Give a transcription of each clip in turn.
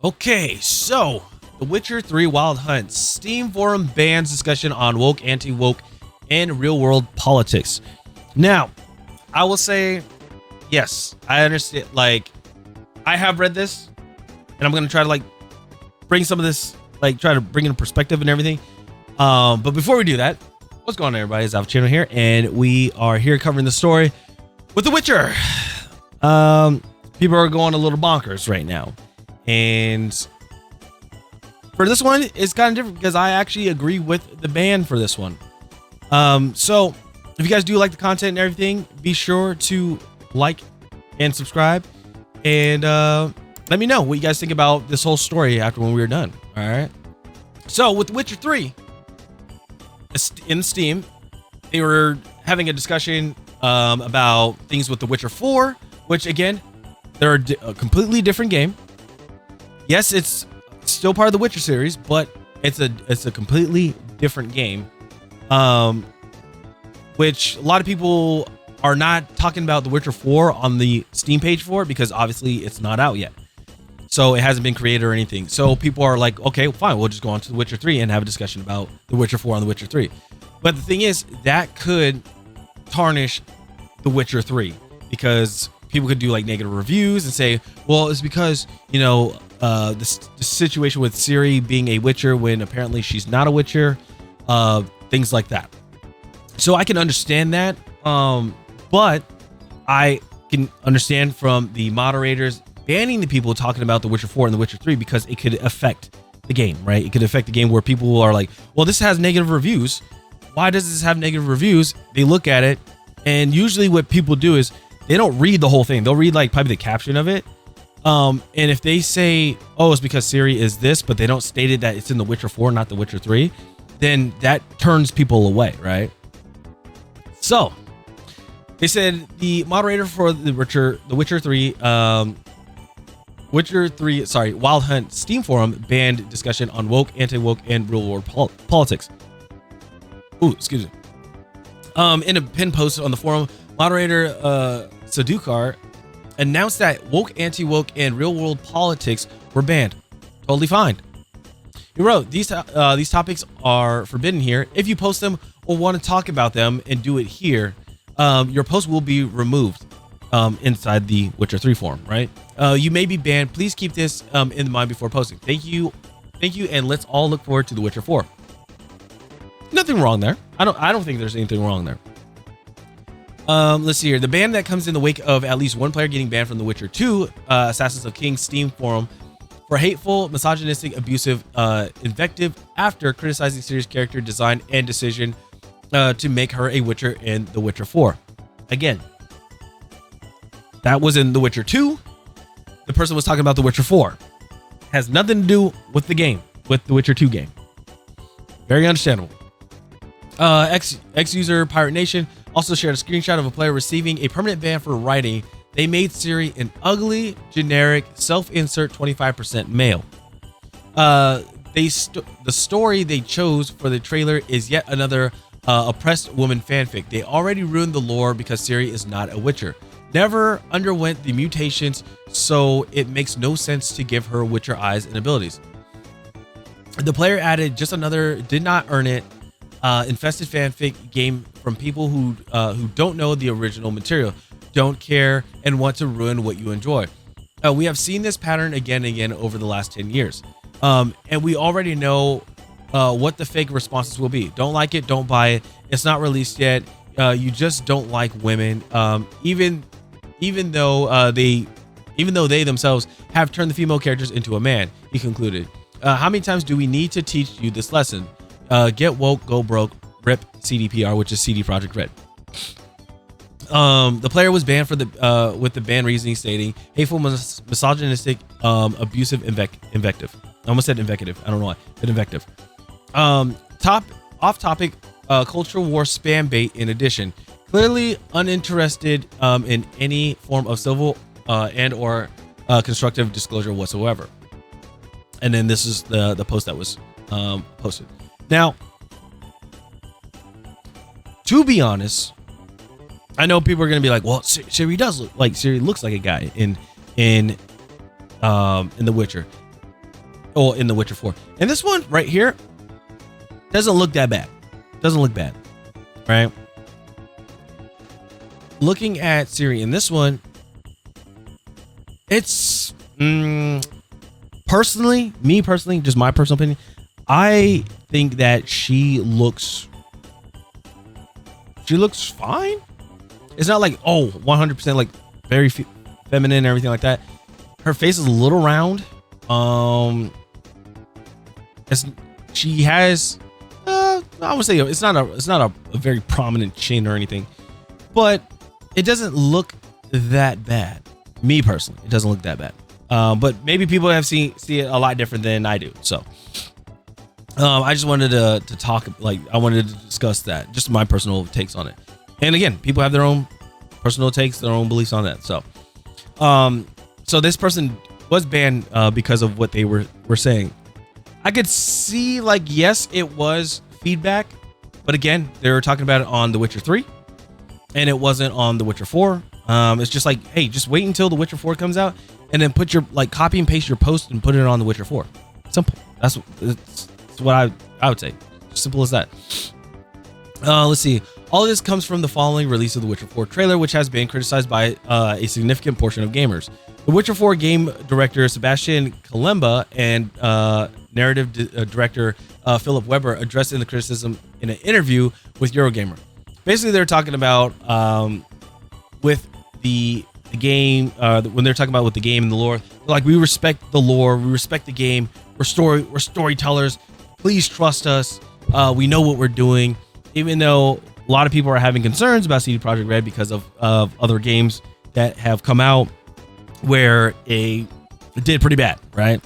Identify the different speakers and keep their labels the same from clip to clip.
Speaker 1: Okay, so The Witcher 3 Wild Hunt, Steam forum bans discussion on woke, anti-woke, and real-world politics. Now, I will say, yes, I understand. Like, I have read this, and I'm gonna try to bring some of this, try to bring in perspective and everything. But before we do that, what's going on, everybody? It's Alpha Channel here, and we are here covering the story with The Witcher. People are going a little bonkers right now. And for this one, it's kind of different because I actually agree with the ban for this one. So if you guys do like the content and everything, be sure to like and subscribe. And let me know what you guys think about this whole story after when we're done. All right. So with The Witcher 3 in Steam, they were having a discussion about things with The Witcher 4, which again, they're a completely different game. Yes, it's still part of the Witcher series, but it's a completely different game, which a lot of people are not talking about The Witcher 4 on the Steam page for it because obviously it's not out yet. So it hasn't been created or anything. So people are like, okay, fine, we'll just go on to The Witcher 3 and have a discussion about The Witcher 4 on The Witcher 3. But the thing is, that could tarnish The Witcher 3 because people could do negative reviews and say, well, it's because, the situation with Ciri being a Witcher when apparently she's not a Witcher, things like that. So I can understand that, but I can understand from the moderators banning the people talking about The Witcher 4 and The Witcher 3 because it could affect the game, right? It could affect the game where people are like, well, this has negative reviews. Why does this have negative reviews? They look at it, and usually what people do is they don't read the whole thing. They'll read probably the caption of it. And if they say, oh, it's because Ciri is this, but they don't state it that it's in The Witcher 4, not The Witcher 3, then that turns people away, right? So they said the moderator for The Witcher 3, Wild Hunt Steam forum banned discussion on woke, anti-woke, and real-world politics. Ooh, excuse me. In a pinned post on the forum, moderator Sadukar announced that woke, anti-woke, and real-world politics were banned. Totally fine. He wrote, these topics are forbidden here. If you post them or want to talk about them and do it here, your post will be removed inside the Witcher 3 forum, right? You may be banned. Please keep this in mind before posting. Thank you, and let's all look forward to The Witcher 4. Nothing wrong there. I don't think there's anything wrong there. Let's see here. The ban that comes in the wake of at least one player getting banned from The Witcher 2, Assassins of King Steam forum for hateful, misogynistic, abusive invective after criticizing Ciri's character design and decision to make her a Witcher in The Witcher 4. Again, that was in The Witcher 2. The person was talking about The Witcher 4. Has nothing to do with the game, with The Witcher 2 game. Very understandable. Ex-user Pirate Nation also shared a screenshot of a player receiving a permanent ban for writing, "They made Ciri an ugly, generic, self-insert 25% male." The story they chose for the trailer is yet another oppressed woman fanfic. They already ruined the lore because Ciri is not a Witcher. Never underwent the mutations, so it makes no sense to give her Witcher eyes and abilities. The player added, just another did not earn it infested fanfic game from people who don't know the original material, don't care, and want to ruin what you enjoy. We have seen this pattern again and again over the last 10 years. And we already know what the fake responses will be. Don't like it, don't buy it. It's not released yet. You just don't like women. Even though they themselves have turned the female characters into a man, he concluded. How many times do we need to teach you this lesson? Get woke, go broke, rip CDPR, which is CD Projekt Red. The player was banned for with the ban reasoning stating hateful, misogynistic, abusive invective. I almost said invective. I don't know why, but invective. Off-topic cultural war spam bait. In addition, clearly uninterested in any form of civil and or constructive disclosure whatsoever. And then this is the post that was posted. Now, to be honest, I know people are going to be like, well, Ciri does look like a guy in The Witcher. or in The Witcher 4. And this one right here doesn't look that bad. Doesn't look bad, right? Looking at Ciri in this one, it's personally, just my personal opinion, I think that she looks fine. It's not like, oh, 100% like very feminine and everything like that. Her face is a little round. She has, I would say it's not a very prominent chin or anything, but it doesn't look that bad. Me personally, it doesn't look that bad. But maybe people have see it a lot different than I do. So, I just wanted to talk, like, I wanted to discuss that, just my personal takes on it. And again, people have their own personal takes, their own beliefs on that. So, so this person was banned because of what they were saying. I could see, like, yes, it was feedback, but again, they were talking about it on The Witcher 3, and it wasn't on The Witcher 4. It's just like, hey, just wait until The Witcher 4 comes out, and then put your, like, copy and paste your post and put it on The Witcher 4. Simple. That's what I would say. Simple as that. Let's see. All of this comes from the following release of The Witcher 4 trailer, which has been criticized by a significant portion of gamers. The Witcher 4 game director Sebastian Kalemba and narrative director Philip Weber addressed in the criticism in an interview with Eurogamer. Basically, they're talking about with the game, when they're talking about with the game and the lore, like, we respect the lore, we respect the game, we're storytellers, please trust us, we know what we're doing, even though a lot of people are having concerns about CD Projekt Red because of other games that have come out where it did pretty bad, right?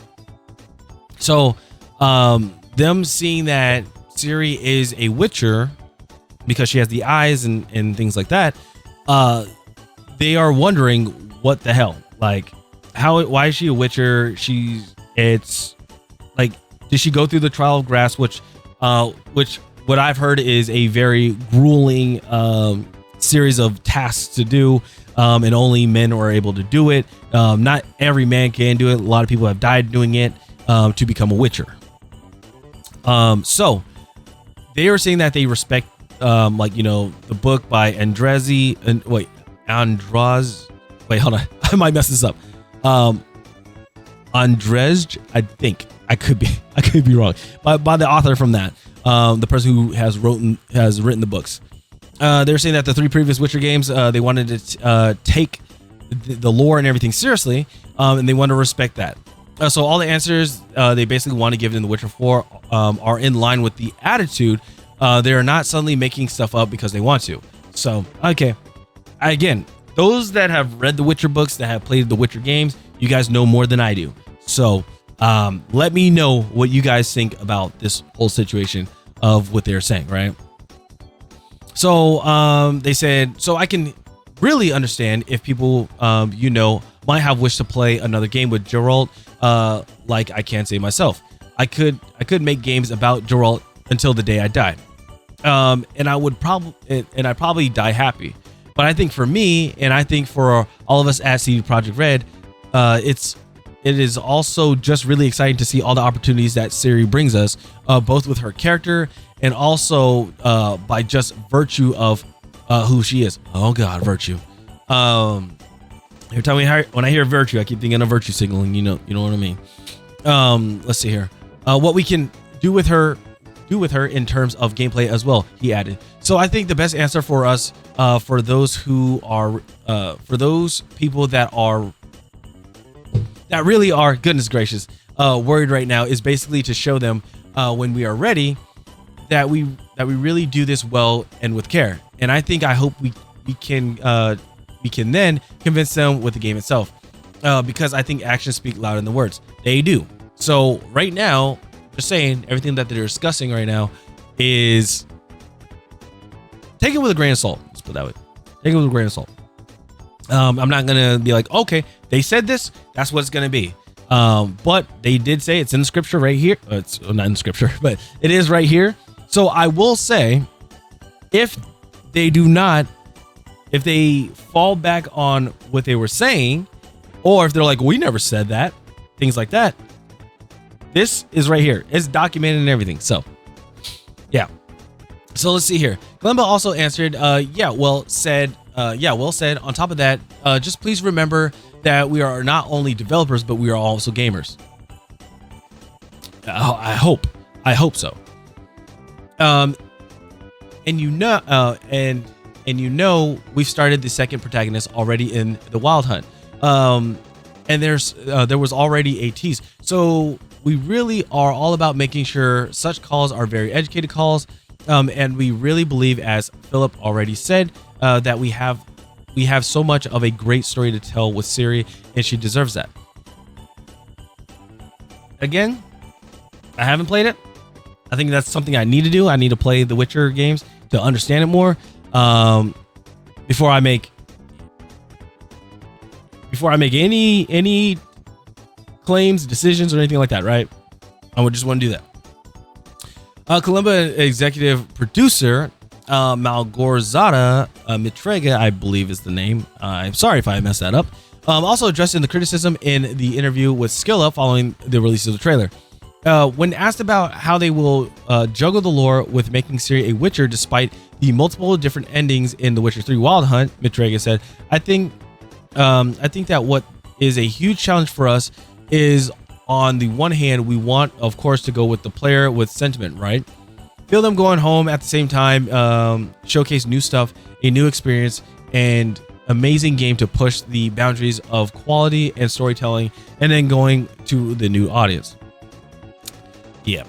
Speaker 1: So them seeing that Ciri is a Witcher because she has the eyes and things like that, they are wondering what the hell, like, why is she a Witcher? It's like, did she go through the trial of grass, which what I've heard is a very grueling series of tasks to do, and only men are able to do it. Not every man can do it. A lot of people have died doing it to become a Witcher. So they are saying that they respect, like, you know, the book by Andrezi and wait, hold on, I might mess this up. Andrzej, I think I could be wrong, by the author from that, the person who has written the books. They're saying that the 3 previous Witcher games, they wanted to take the lore and everything seriously, and they want to respect that. So all the answers they basically want to give in The Witcher 4 are in line with the attitude. They are not suddenly making stuff up because they want to. So, okay. Again, those that have read the Witcher books, that have played the Witcher games, you guys know more than I do. So let me know what you guys think about this whole situation of what they're saying, right? So they said, so I can really understand if people, you know, might have wished to play another game with Geralt, like I can't say myself. I could make games about Geralt until the day I died. And I'd probably die happy. But I think for me, and I think for all of us at CD Projekt Red, it is also just really exciting to see all the opportunities that Ciri brings us, both with her character and also by just virtue of who she is. Oh God, virtue. Every time when I hear virtue, I keep thinking of virtue signaling. You know what I mean. Let's see here. What we can do with her in terms of gameplay as well, he added. So I think the best answer for us, for those who are, for those people that really are, goodness gracious, worried right now, is basically to show them when we are ready that we really do this well and with care. And I hope we can then convince them with the game itself, because I think actions speak louder than the words. They do. So right now, just saying, everything that they're discussing right now is, take it with a grain of salt. Let's put it that way. Take it with a grain of salt. I'm not gonna be like, okay, they said this, that's what it's gonna be. But they did say it's in the scripture right here. It's not in the scripture, but it is right here. So I will say, if they fall back on what they were saying, or if they're like, we never said that, things like that, this is right here. It's documented and everything. So yeah. So let's see here. Kalimba also answered, yeah, well said. On top of that, just please remember that we are not only developers, but we are also gamers. I hope so. And we've started the second protagonist already in the Wild Hunt. And there was already a tease. So we really are all about making sure such calls are very educated calls. And we really believe, as Philip already said, that we have so much of a great story to tell with Ciri, and she deserves that. Again, I haven't played it. I think that's something I need to do. I need to play the Witcher games to understand it more, before I make any claims, decisions, or anything like that. Right? I would just want to do that. Kalimba executive producer Malgorzata Mitrega, I believe is the name. I'm sorry if I messed that up. Also addressing the criticism in the interview with Skilla following the release of the trailer. When asked about how they will juggle the lore with making Ciri a Witcher despite the multiple different endings in The Witcher 3 Wild Hunt, Mitrega said, I think that what is a huge challenge for us is, on the one hand, we want, of course, to go with the player with sentiment, right? Feel them going home at the same time, showcase new stuff, a new experience, and amazing game to push the boundaries of quality and storytelling, and then going to the new audience. Yeah.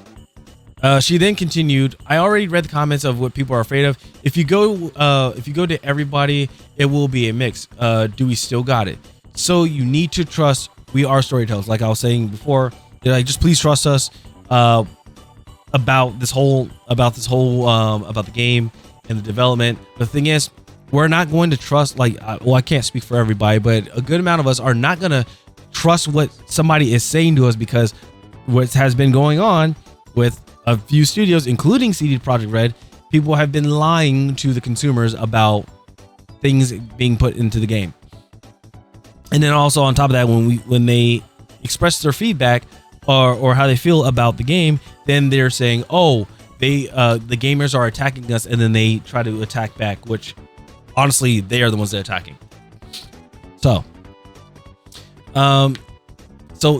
Speaker 1: She then continued, I already read the comments of what people are afraid of. If you go to everybody, it will be a mix. Do we still got it? So you need to trust we are storytellers. Like I was saying before, like, just please trust us about the game and the development. The thing is, we're not going to trust, like, well, I can't speak for everybody, but a good amount of us are not going to trust what somebody is saying to us, because what has been going on with a few studios, including CD Projekt Red, people have been lying to the consumers about things being put into the game. And then also on top of that, when they express their feedback or how they feel about the game, then they're saying, oh, the gamers are attacking us, and then they try to attack back, which honestly, they are the ones that are attacking. So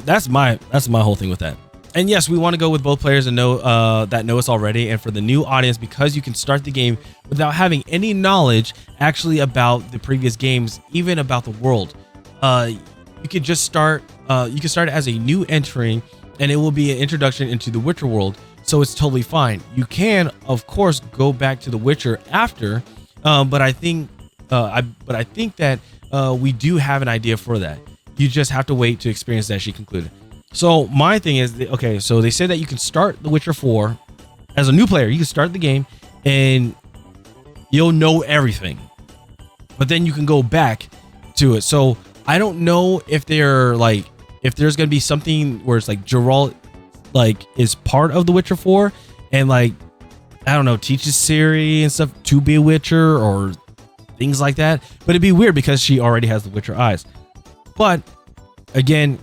Speaker 1: that's my whole thing with that. And yes, we want to go with both players and know us already. And for the new audience, because you can start the game without having any knowledge actually about the previous games, even about the world. You could just start. You can start as a new entering, and it will be an introduction into the Witcher world. So it's totally fine. You can, of course, go back to the Witcher after, but I think that we do have an idea for that. You just have to wait to experience that. She concluded. So my thing is, okay, so they said that you can start The Witcher 4 as a new player. You can start the game and you'll know everything, but then you can go back to it. So I don't know if there's going to be something where it's like Geralt, like, is part of The Witcher 4 and, like, I don't know, teaches Ciri and stuff to be a Witcher or things like that. But it'd be weird because she already has the Witcher eyes. But again,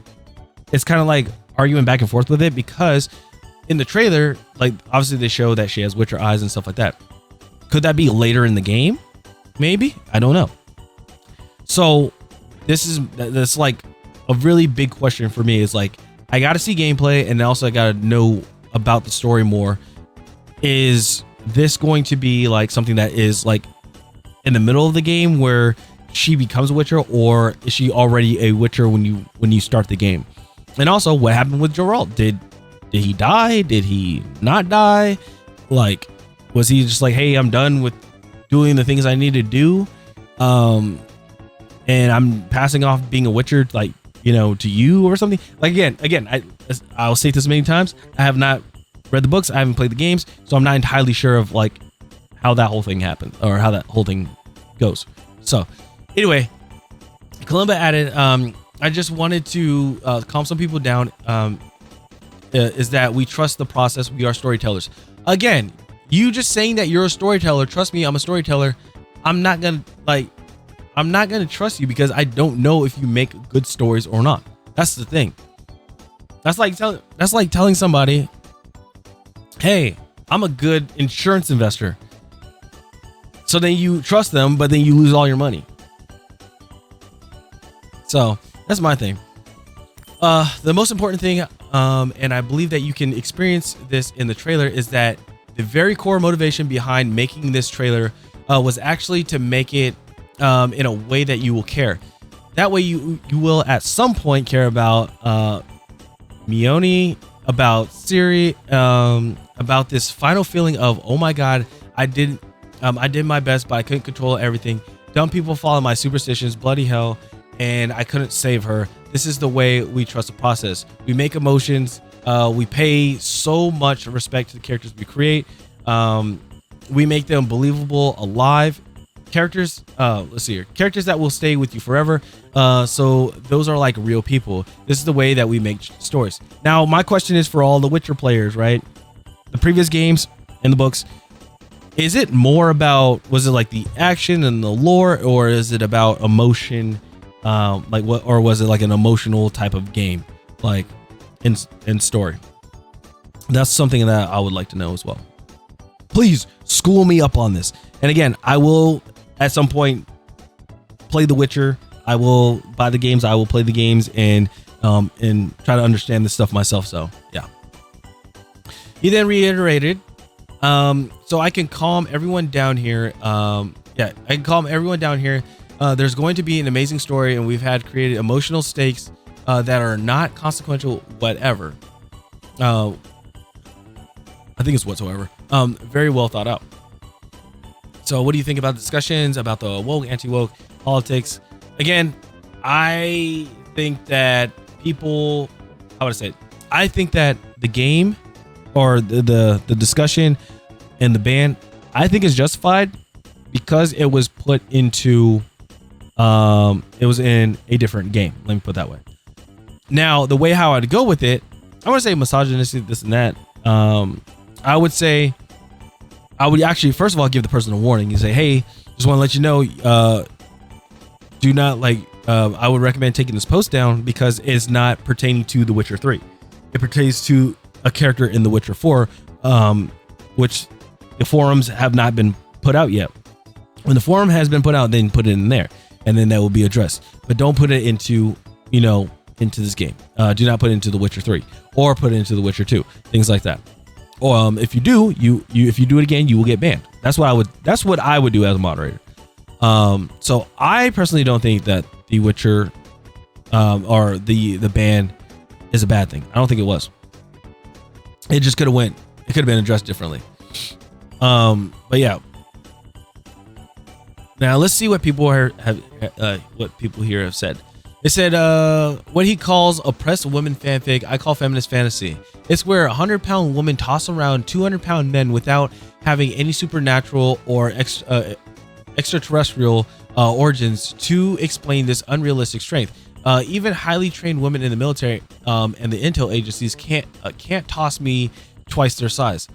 Speaker 1: it's kind of like arguing back and forth with it, because in the trailer, like, obviously they show that she has Witcher eyes and stuff like that. Could that be later in the game? Maybe. I don't know. So that's like a really big question for me. Is like, I got to see gameplay, and also I got to know about the story more. Is this going to be like something that is like in the middle of the game where she becomes a Witcher, or is she already a Witcher when you start the game? And also, what happened with Geralt? Did he die? Did he not die? Like, was he just like, hey, I'm done with doing the things I need to do, and I'm passing off being a Witcher, like, you know, to you or something? Like, again, I'll say this many times, I have not read the books, I haven't played the games, so I'm not entirely sure of like how that whole thing happened or how that whole thing goes. So anyway, Kalimba added, I just wanted to calm some people down, is that we trust the process. We are storytellers. Again, you just saying that you're a storyteller, trust me, I'm a storyteller. I'm not gonna trust you because I don't know if you make good stories or not. That's the thing. That's like telling somebody, hey, I'm a good insurance investor. So then you trust them, but then you lose all your money. So that's my thing. The most important thing, and I believe that you can experience this in the trailer, is that the very core motivation behind making this trailer was actually to make it in a way that you will care. That way you will at some point care about Mione, about Siri, about this final feeling of, oh my God, I did my best, but I couldn't control everything. Dumb people follow my superstitions, bloody hell, and I couldn't save her. This is the way we trust the process. We make emotions. We pay so much respect to the characters we create. We make them believable, alive. Characters, let's see here. Characters that will stay with you forever. So those are like real people. This is the way that we make stories. Now, my question is for all the Witcher players, right? The previous games and the books, is it more about, was it like the action and the lore, or is it about emotion? Like what, or was it like an emotional type of game, like in story? That's something that I would like to know as well. Please school me up on this. And again, I will at some point play The Witcher. I will buy the games. I will play the games and try to understand this stuff myself. So yeah. He then reiterated, so I can calm everyone down here. I can calm everyone down here. There's going to be an amazing story, and we've had created emotional stakes that are not consequential whatever. I think it's whatsoever. Very well thought out. So what do you think about the discussions about the woke, anti-woke politics? Again, I think that people, how would I say it? I think that the game or the discussion and the ban, I think is justified because it was put into, it was in a different game. Let me put it that way. Now, the way how I'd go with it, I want to say misogynistic, this and that. I would say, I would actually, first of all, give the person a warning. You say, hey, just want to let you know, do not I would recommend taking this post down because it's not pertaining to The Witcher 3. It pertains to a character in The Witcher 4, which the forums have not been put out yet. When the forum has been put out, then put it in there, and then that will be addressed. But don't put it into, into this game. Do not put it into The Witcher 3 or put it into The Witcher 2, things like that. Or if you do, if you do it again, you will get banned. That's what I would do as a moderator. So I personally don't think that The Witcher or the ban is a bad thing. I don't think it was. It just could have been addressed differently. But yeah. Now let's see what people here have said. They said, what he calls oppressed women fanfic, I call feminist fantasy. It's where 100-pound women toss around 200-pound men without having any supernatural or extraterrestrial origins to explain this unrealistic strength. Even highly trained women in the military and the intel agencies can't toss me twice their size.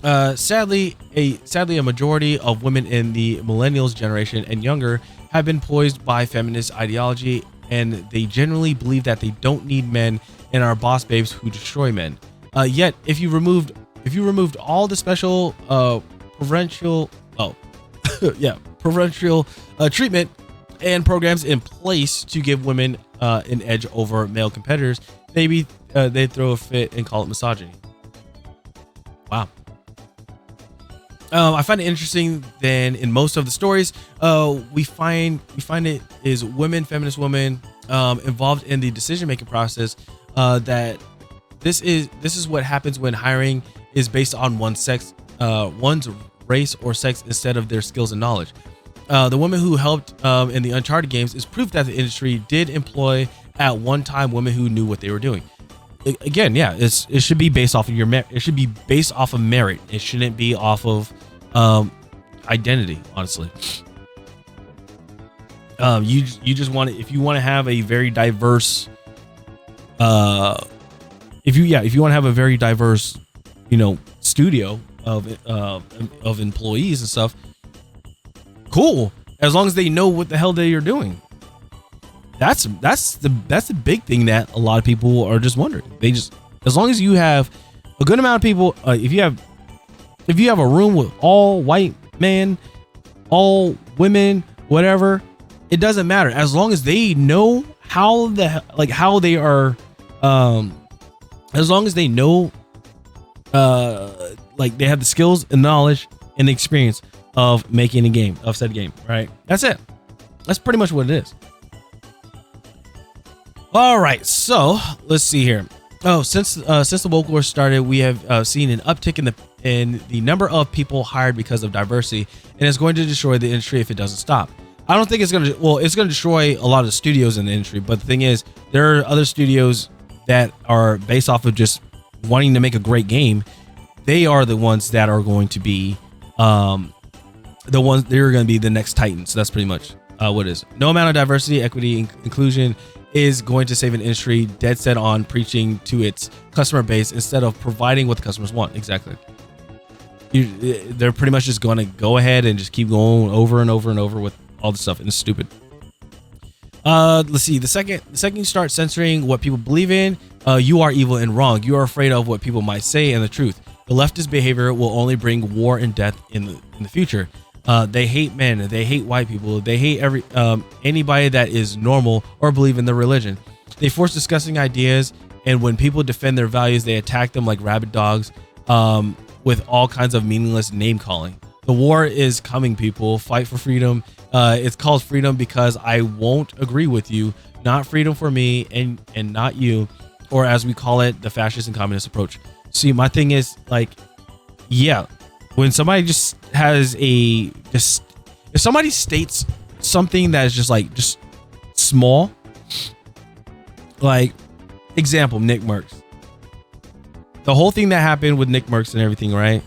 Speaker 1: Sadly, a majority of women in the millennials generation and younger have been poised by feminist ideology, and they generally believe that they don't need men and are boss babes who destroy men. Yet, if you removed all the special preferential treatment and programs in place to give women an edge over male competitors, maybe they'd throw a fit and call it misogyny. Wow. I find it interesting. Then in most of the stories, we find it is feminist women involved in the decision-making process. That this is what happens when hiring is based on one's race or sex instead of their skills and knowledge. The woman who helped in the Uncharted games is proof that the industry did employ at one time women who knew what they were doing. Again, yeah, it should be based off of it should be based off of merit. It shouldn't be off of identity, honestly. You just want to, if you want to have a very diverse if you want to have a very diverse studio of employees and stuff, cool, as long as they know what the hell they are doing. that's the big thing that a lot of people are just wondering. They just, as long as you have a good amount of people, if you have a room with all white men, all women, whatever, it doesn't matter as long as they know how they are, as long as they know, like they have the skills and knowledge and the experience of making a game, of said game, right? That's it. That's pretty much what it is. All right, so let's see here. Oh, since the woke war started, we have seen an uptick in the number of people hired because of diversity, and it's going to destroy the industry if it doesn't stop. I don't think it's going to, well, it's going to destroy a lot of the studios in the industry, but the thing is, there are other studios that are based off of just wanting to make a great game. They are the ones that are going to be the ones, they're going to be the next Titans. That's pretty much what it is. No amount of diversity, equity, inclusion is going to save an industry dead set on preaching to its customer base instead of providing what the customers want. Exactly. They're pretty much just going to go ahead and just keep going over and over and over with all this stuff, and it's stupid. Let's see. The second you start censoring what people believe in, you are evil and wrong. You are afraid of what people might say and the truth. The leftist behavior will only bring war and death in the future. They hate men. They hate white people. They hate anybody that is normal or believe in their religion. They force disgusting ideas, and when people defend their values, they attack them like rabid dogs, with all kinds of meaningless name calling. The war is coming, people. Fight for freedom. It's called freedom because I won't agree with you, not freedom for me and not you, or as we call it, the fascist and communist approach. See, my thing is, like, yeah, when somebody just has if somebody states something that is just small, like, example, Nick Merckx. The whole thing that happened with Nick Merckx and everything, right?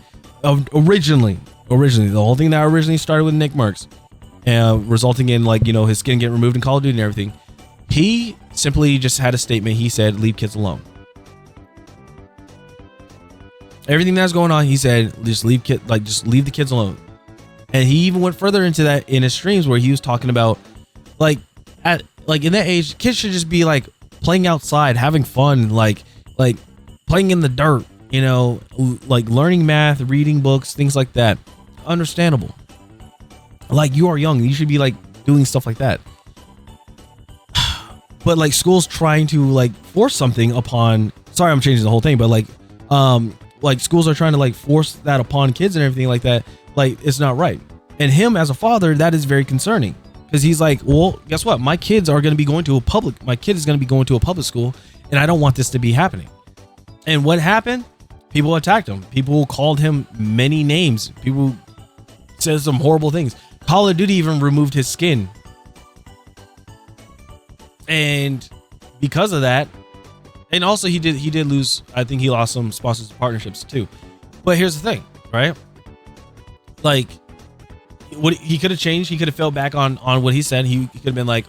Speaker 1: Originally, the whole thing that originally started with Nick Merckx, resulting in, like, you know, his skin getting removed in Call of Duty and everything. He simply just had a statement. He said, "Leave kids alone." Everything that's going on, he said, just leave the kids alone. And he even went further into that in his streams where he was talking about, in that age, kids should just be like playing outside, having fun, like playing in the dirt, you know, like learning math, reading books, things like that. Understandable. Like, you are young, you should be like doing stuff like that. But like, schools trying to like force something upon, sorry, I'm changing the whole thing, but like schools are trying to like force that upon kids and everything like that. Like, it's not right. And him as a father, that is very concerning, because he's like, well, guess what? My kid is going to be going to a public school, and I don't want this to be happening. And what happened? People attacked him. People called him many names. People said some horrible things. Call of Duty even removed his skin. And because of that, and also he did lose, I think he lost some sponsors and partnerships too. But here's the thing, right? Like, what he could have changed, he could have fell back on what he said. He could have been like,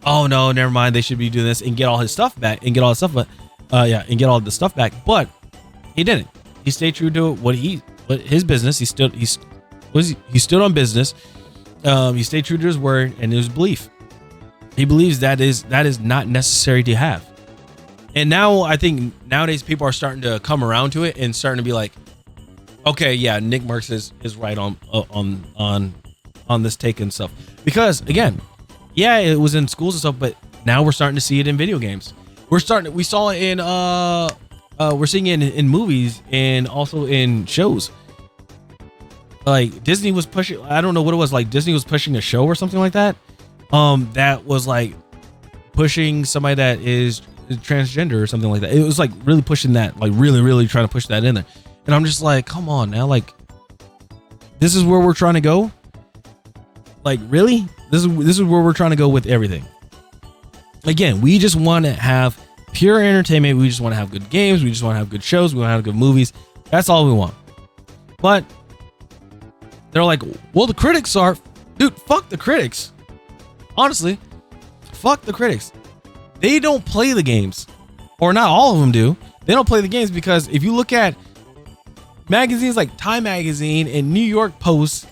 Speaker 1: oh no, never mind, they should be doing this, and get all his stuff back and get all the stuff back. But he didn't. He stayed true to his business. He stood on business. He stayed true to his word and his belief. He believes that is not necessary to have. And now I think nowadays people are starting to come around to it and starting to be like, okay, yeah, Nick Merckx is right on this take and stuff. Because again, yeah, it was in schools and stuff, but now we're starting to see it in video games. We saw it in we're seeing it in movies and also in shows. Like, Disney was pushing, I don't know what it was, like Disney was pushing a show or something like that. That was like pushing somebody that is transgender or something like that. It was like really pushing that, like really trying to push that in there. And I'm just like, come on now, like, this is where we're trying to go. Like, really? This is where we're trying to go with everything. Again, we just want to have pure entertainment. We just want to have good games. We just want to have good shows. We want to have good movies. That's all we want. But they're like, well, the critics are, dude, fuck the critics. Honestly, fuck the critics. They don't play the games, or not all of them do. They don't play the games, because if you look at magazines like Time Magazine and New York Post,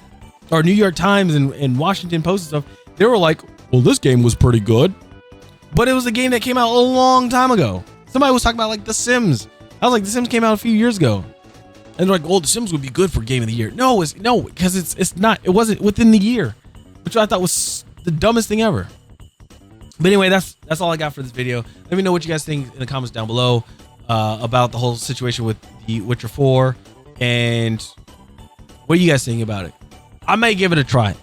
Speaker 1: or New York Times and Washington Post and stuff, they were like, well, this game was pretty good. but it was a game that came out a long time ago. Somebody was talking about like The Sims. I was like, The Sims came out a few years ago. And they're like, oh, The Sims would be good for Game of the Year. No, because it's not. It wasn't within the year, which I thought was the dumbest thing ever. But anyway, that's all I got for this video. Let me know what you guys think in the comments down below about the whole situation with The Witcher 4, and what you guys think about it. I may give it a try,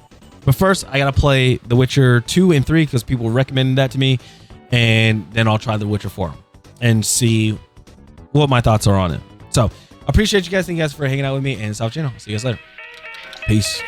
Speaker 1: but first I gotta play The Witcher 2 and 3 because people recommended that to me, and then I'll try The Witcher 4 and see what my thoughts are on it. So I appreciate you guys. Thank you guys for hanging out with me, and South Channel. See you guys later. Peace.